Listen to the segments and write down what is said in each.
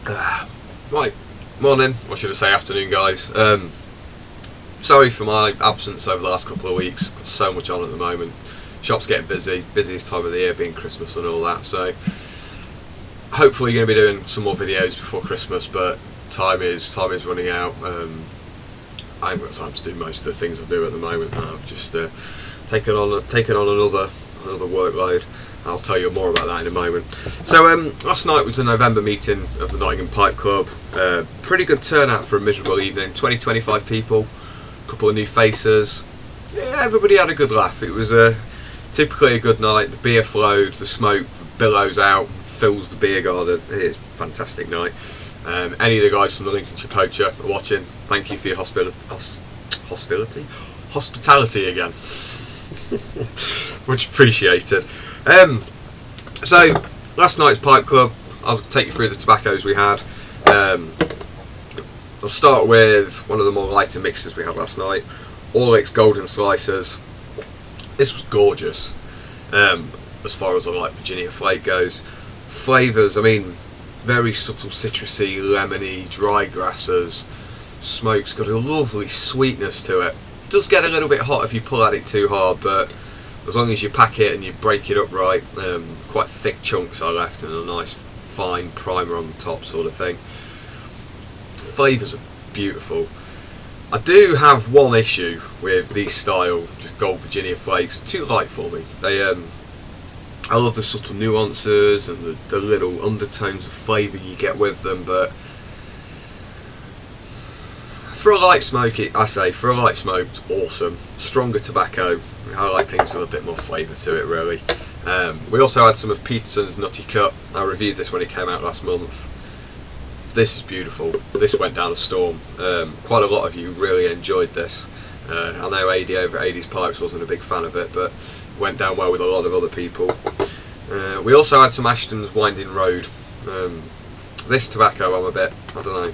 Right, morning, or should I say afternoon, guys. Sorry for my absence over the last couple of weeks. Got so much on at the moment. Shop's getting busy, busiest time of the year being Christmas and all that, so hopefully going to be doing some more videos before Christmas, but time is running out. I haven't got time to do most of the things I do at the moment. I've just taken on another workload. I'll tell you more about that in a moment. So last night was the November meeting of the Nottingham Pipe Club. Pretty good turnout for a miserable evening. 20-25 people, a couple of new faces. Yeah, everybody had a good laugh. It was typically a good night. The beer flowed, the smoke billows out, fills the beer garden. It is a fantastic night. Any of the guys from the Lincolnshire Poacher are watching, thank you for your hospitality again. Much appreciated. So last night's Pipe Club, I'll take you through the tobaccos we had. I'll start with one of the more lighter mixes we had last night, Orlick's Golden Slicers. This was gorgeous, as far as a light Virginia flake goes. Flavours, I mean, very subtle citrusy, lemony, dry grasses. Smoke's got a lovely sweetness to it. It does get a little bit hot if you pull at it too hard, but as long as you pack it and you break it up right, quite thick chunks I left and a nice fine primer on the top sort of thing. Flavours are beautiful. I do have one issue with these style, just gold Virginia flakes, too light for me. They I love the subtle nuances and the little undertones of flavour you get with them, but for a light smoke, for a light smoke, it's awesome. Stronger tobacco. I like things with a bit more flavour to it, really. We also had some of Peterson's Nutty Cut. I reviewed this when it came out last month. This is beautiful. This went down a storm. Quite a lot of you really enjoyed this. I know AD over at 80's Pipes wasn't a big fan of it, but it went down well with a lot of other people. We also had some Ashton's Winding Road. This tobacco, I'm a bit, I don't know.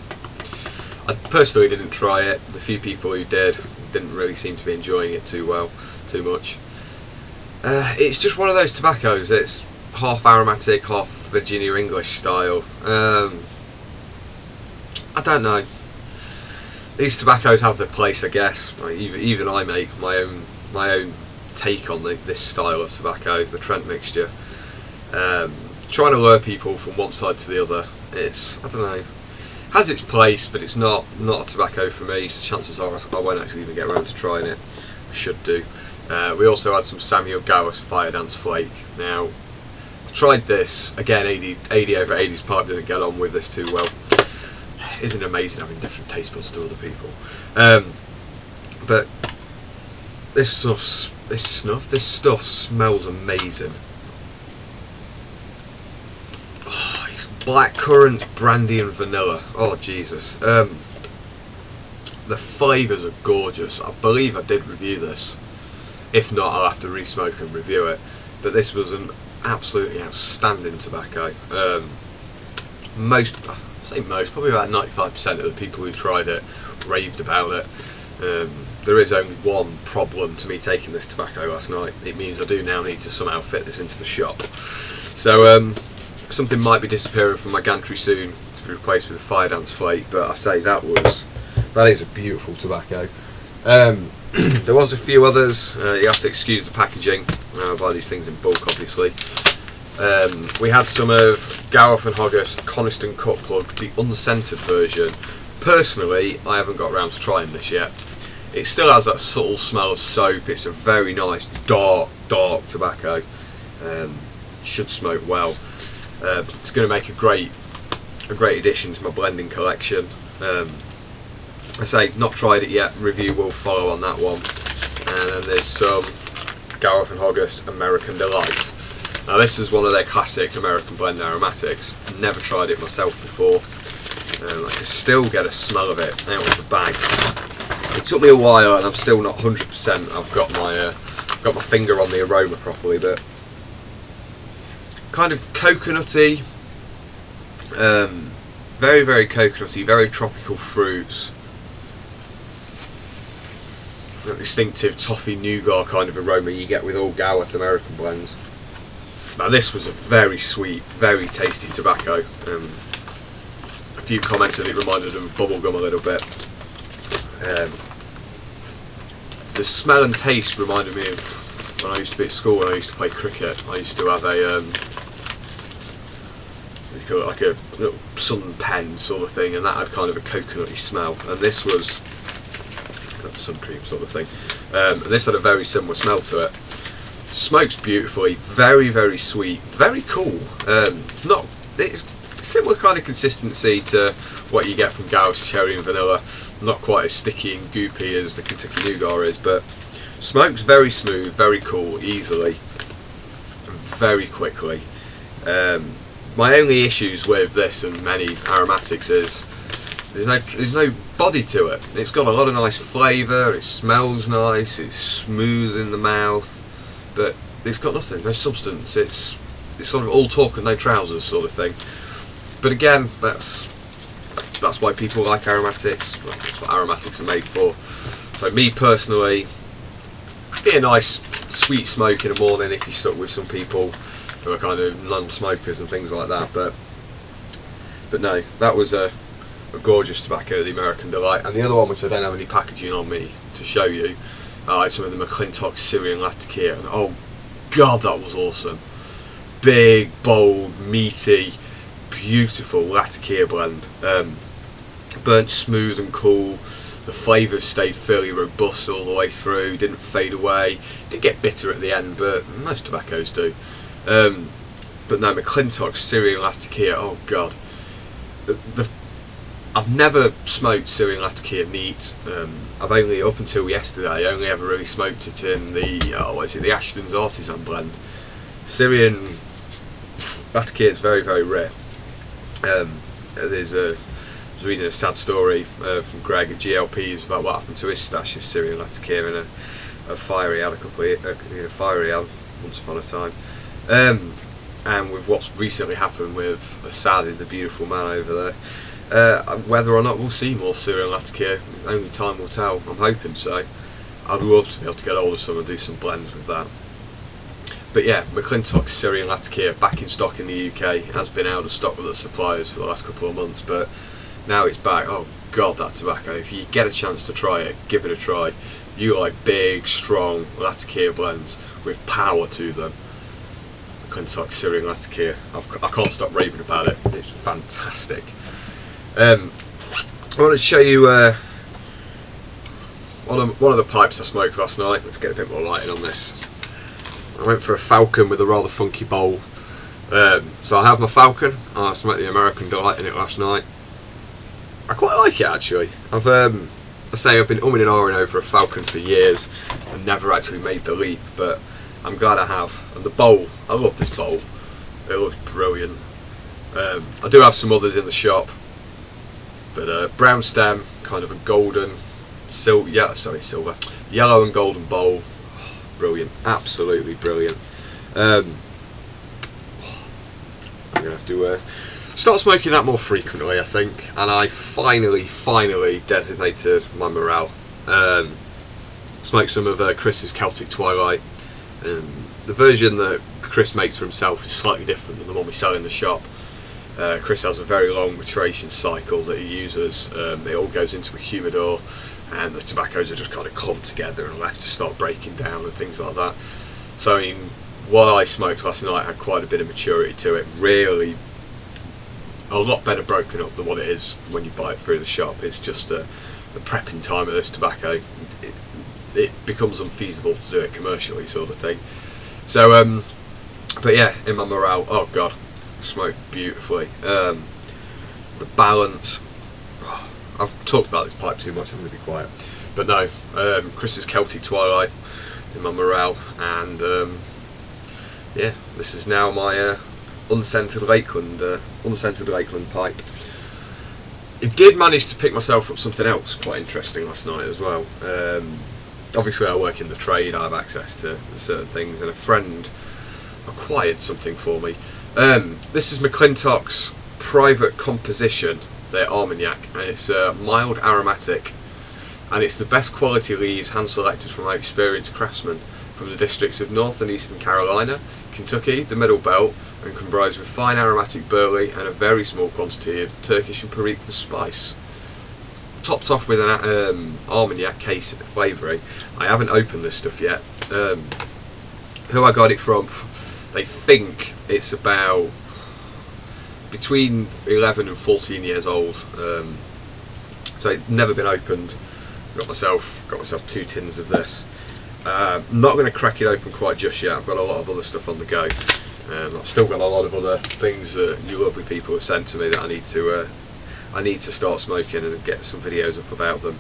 I personally didn't try it. The few people who did didn't really seem to be enjoying it too much. It's just one of those tobaccos. It's half aromatic, half Virginia English style. I don't know. These tobaccos have their place, I guess. Even I make my own take on this style of tobacco, the Trent mixture. Trying to lure people from one side to the other. It's, I don't know, has its place, but it's not a tobacco for me. So chances are I won't actually even get around to trying it. I should do. We also had some Samuel Gowers Fire Dance Flake. Now, I tried this again. AD over 80's Pipe didn't get on with this too well. Isn't it amazing having different taste buds to other people? But this stuff smells amazing. Oh, it's black currant, brandy and vanilla. Oh Jesus. The flavours are gorgeous. I believe I did review this. If not, I'll have to re-smoke and review it. But this was an absolutely outstanding tobacco. Probably about 95% of the people who tried it raved about it. There is only one problem to me taking this tobacco last night. It means I do now need to somehow fit this into the shop. So something might be disappearing from my gantry soon to be replaced with a Fire Dance Flake, but I say that is a beautiful tobacco. There was a few others. You have to excuse the packaging. I buy these things in bulk, obviously. We had some of Gareth and Hoggart Coniston Cut Plug, the unscented version. Personally, I haven't got around to trying this yet. It still has that subtle smell of soap. It's a very nice dark tobacco. Should smoke well. It's going to make a great addition to my blending collection. I say not tried it yet. Review will follow on that one. And then there's some Gareth and Hoggart American Delight. Now this is one of their classic American blend aromatics. Never tried it myself before. I can still get a smell of it out of the bag. It took me a while, and I'm still not 100%. I've got my finger on the aroma properly, but kind of coconutty, very very coconutty, very tropical fruits. That distinctive toffee nougat kind of aroma you get with all Gareth American blends. Now this was a very sweet, very tasty tobacco. few commented it reminded them of bubblegum a little bit. The smell and taste reminded me of when I used to be at school, when I used to play cricket. I used to have a like a little sun pen sort of thing, and that had kind of a coconutty smell, and this was sun cream sort of thing, and this had a very similar smell to it. Smokes beautifully, very, very sweet, very cool. It's similar kind of consistency to what you get from Gauss Cherry and Vanilla, not quite as sticky and goopy as the Kentucky Nougat is, but smokes very smooth, very cool, easily, very quickly. My only issues with this and many aromatics is there's no body to it. It's got a lot of nice flavour, it smells nice, it's smooth in the mouth, but it's got nothing, no substance. It's sort of all talk and no trousers sort of thing. But again, that's why people like aromatics. Well, that's what aromatics are made for. So me personally, be a nice sweet smoke in the morning if you're stuck with some people who are kind of non-smokers and things like that. But no, that was a gorgeous tobacco, the American Delight. And the other one, which I don't have any packaging on me to show you, some of the McClintock Syrian Latakia, and oh god, that was awesome. Big, bold, meaty, beautiful Latakia blend. Burnt smooth and cool. The flavours stayed fairly robust all the way through, didn't fade away. Did get bitter at the end, but most tobaccos do. But no, McClintock Syrian Latakia, oh god. I've never smoked Syrian Latakia neat. I've only, up until yesterday, only ever really smoked it in the Ashton's Artisan blend. Syrian Latakia is very, very rare. I was reading a sad story from Greg at GLP's about what happened to his stash of Syrian Latakia in a fire he had once upon a time. And with what's recently happened with Sadi, the beautiful man over there, whether or not we'll see more Syrian Latakia, only time will tell. I'm hoping so. I'd love to be able to get hold of some and do some blends with that. But yeah, McClintock Syrian Latakia back in stock in the UK. It has been out of stock with the suppliers for the last couple of months, but now it's back. Oh god, that tobacco, if you get a chance to try it, give it a try. You like big, strong Latakia blends with power to them. McClintock Syrian Latakia, I can't stop raving about it. It's fantastic. I want to show you one of the pipes I smoked last night. Let's get a bit more lighting on this. I went for a Falcon with a rather funky bowl. So I have my Falcon. I smoked the American Delight in it last night. I quite like it actually. I've been umming and ahhing over a Falcon for years and never actually made the leap, but I'm glad I have. And the bowl, I love this bowl. It looks brilliant. I do have some others in the shop, but brown stem, kind of a golden, silver, yellow and golden bowl. Brilliant, absolutely brilliant. I'm gonna have to start smoking that more frequently, I think. And I finally designated my morale. Smoked some of Chris's Celtic Twilight. The version that Chris makes for himself is slightly different than the one we sell in the shop. Chris has a very long maturation cycle that he uses. It all goes into a humidor, and the tobaccos are just kind of clumped together and left to start breaking down and things like that. So I mean, what I smoked last night had quite a bit of maturity to it. Really, a lot better broken up than what it is when you buy it through the shop. It's just the prepping time of this tobacco. It becomes unfeasible to do it commercially, sort of thing. So, but yeah, in my morale, oh god, smoked beautifully. The balance. I've talked about this pipe too much, I'm going to be quiet. But no, Chris's Celtic Twilight in my morale, and yeah, this is now my unscented Lakeland pipe. It did manage to pick myself up something else quite interesting last night as well. Obviously I work in the trade, I have access to certain things, and a friend acquired something for me. This is McClintock's private composition, their Armagnac, and it's mild aromatic, and it's the best quality leaves hand selected from my experienced craftsmen from the districts of North and Eastern Carolina, Kentucky, the Middle Belt, and comprised of fine aromatic burley and a very small quantity of Turkish and Perican spice. Topped off with an Armagnac case flavouring. I haven't opened this stuff yet. Who I got it from, they think it's about between 11 and 14 years old. So it's never been opened. Got myself 2 tins of this. I'm not going to crack it open quite just yet. I've got a lot of other stuff on the go. I've still got a lot of other things that you lovely people have sent to me that I need to start smoking and get some videos up about them.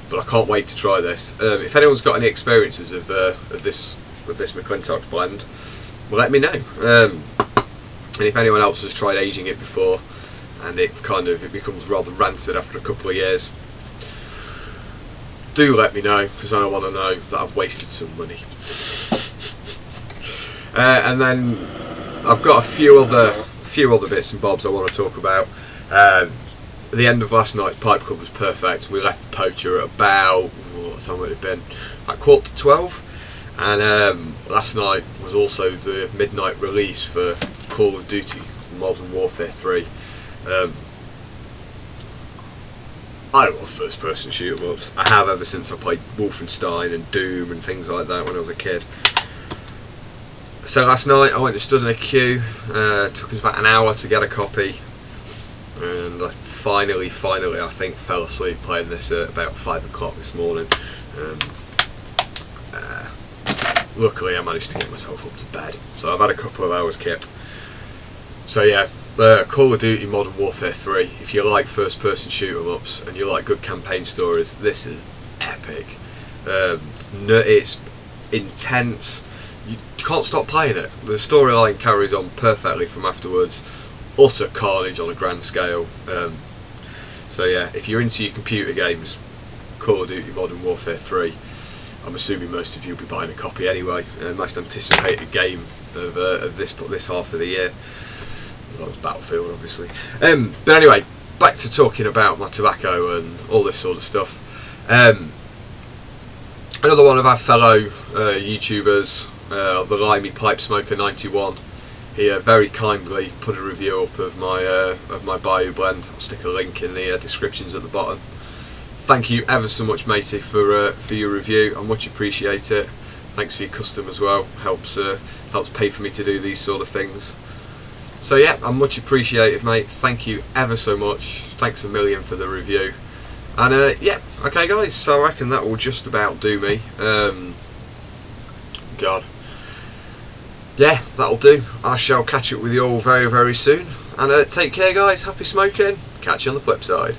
But I can't wait to try this. If anyone's got any experiences of this McClintock blend, well, let me know. And if anyone else has tried aging it before and it becomes rather rancid after a couple of years, do let me know, because I want to know that I've wasted some money. And then I've got a few other bits and bobs I want to talk about. The end of last night's pipe club was perfect. We left the poacher at about, what time would it have been? Like 11:45. And last night was also the midnight release for Call of Duty Modern Warfare 3. I love first person shoot 'em ups. I have ever since I played Wolfenstein and Doom and things like that when I was a kid. So last night I went and stood in a queue. Took us about an hour to get a copy, and I finally I think fell asleep playing this at about 5 o'clock this morning. Luckily I managed to get myself up to bed, so I've had a couple of hours kip. So yeah, Call of Duty Modern Warfare 3, if you like first person shoot 'em ups and you like good campaign stories, this is epic. It's intense. You can't stop playing it. The storyline carries on perfectly from afterwards. Utter carnage on a grand scale. So yeah, if you're into your computer games, Call of Duty Modern Warfare 3, I'm assuming most of you will be buying a copy anyway. Most anticipated game of this half of the year. Well, it was Battlefield, obviously. But anyway, back to talking about my tobacco and all this sort of stuff. Another one of our fellow YouTubers, the Limey Pipe Smoker 91, he very kindly put a review up of my Bayou blend. I'll stick a link in the descriptions at the bottom. Thank you ever so much, matey, for your review. I much appreciate it. Thanks for your custom as well. Helps pay for me to do these sort of things. So yeah, I'm much appreciated, mate. Thank you ever so much. Thanks a million for the review. And yeah, okay guys, so I reckon that will just about do me. God. Yeah, that'll do. I shall catch up with you all very, very soon. And take care guys, happy smoking. Catch you on the flip side.